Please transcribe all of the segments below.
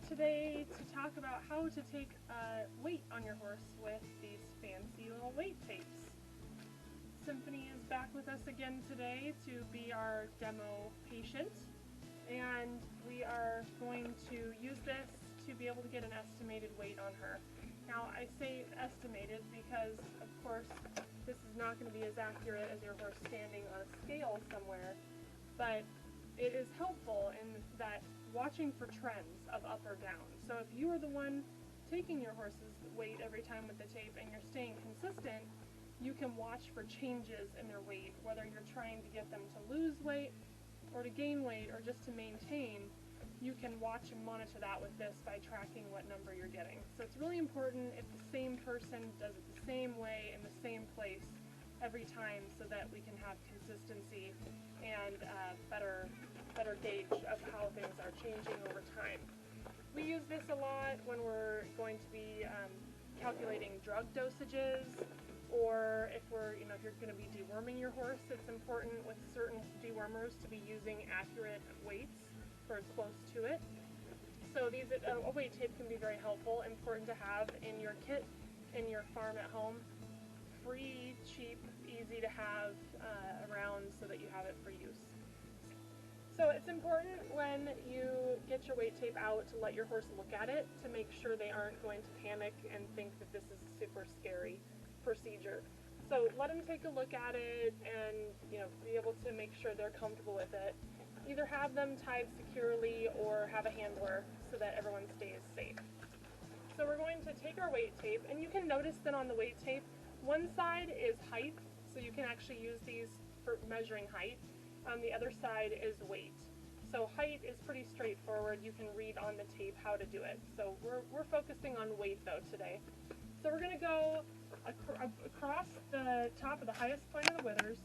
today to talk about how to take weight on your horse with these fancy little weight tapes. Symphony is back with us again today to be our demo patient, and we are going to use this to be able to get an estimated weight on her. Now I say estimated because of course this is not going to be as accurate as your horse standing on a scale somewhere, but it is helpful in that watching for trends of up or down. So if you are the one taking your horse's weight every time with the tape and you're staying consistent, you can watch for changes in their weight, whether you're trying to get them to lose weight or to gain weight or just to maintain. You can watch and monitor that with this by tracking what number you're getting. So it's really important if the same person does it the same way in the same place every time, so that we can have consistency and better gauge of how things are changing over time. We use this a lot when we're going to be calculating drug dosages, or if if you're going to be deworming your horse. It's important with certain dewormers to be using accurate weights or close to it. So a weight tape can be very helpful, important to have in your kit, in your farm at home. Free, cheap, easy to have around so that you have it for use. So it's important when you get your weight tape out to let your horse look at it to make sure they aren't going to panic and think that this is a super scary procedure. So let them take a look at it and be able to make sure they're comfortable with it. Either have them tied securely or have a handler so that everyone stays safe. So we're going to take our weight tape, and you can notice that on the weight tape, one side is height, so you can actually use these for measuring height. The other side is weight. So height is pretty straightforward. You can read on the tape how to do it. So we're focusing on weight though today. So we're going to go across the top of the highest point of the withers.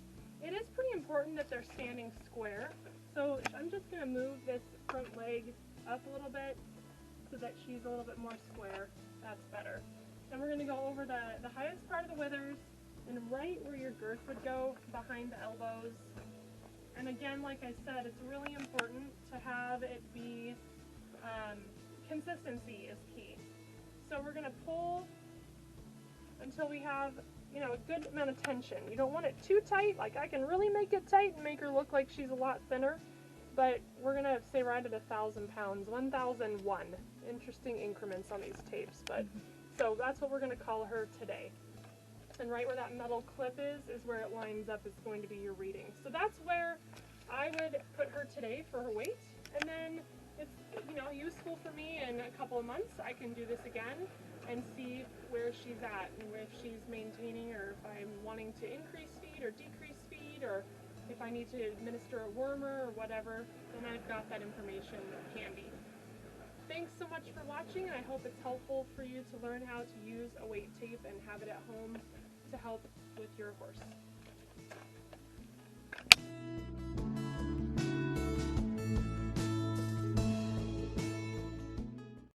It is pretty important that they're standing square. So I'm just going to move this front leg up a little bit so that she's a little bit more square. That's better. Then we're going to go over the highest part of the withers and right where your girth would go, behind the elbows. And again, like I said, it's really important to have it be, consistency is key. So we're going to pull until we have a good amount of tension. You don't want it too tight, like I can really make it tight and make her look like she's a lot thinner, but we're going to say right at 1,000 pounds, 1,001. Interesting increments on these tapes, but so that's what we're going to call her today. And right where that metal clip is where it lines up is going to be your reading. So that's where I would put her today for her weight, and then it's useful for me in a couple of months. I can do this again and see where she's at and if she's maintaining, or if I'm wanting to increase speed or decrease speed, or if I need to administer a wormer or whatever, then I've got that information handy. Thanks so much for watching, and I hope it's helpful for you to learn how to use a weight tape and have it at home to help with your horse.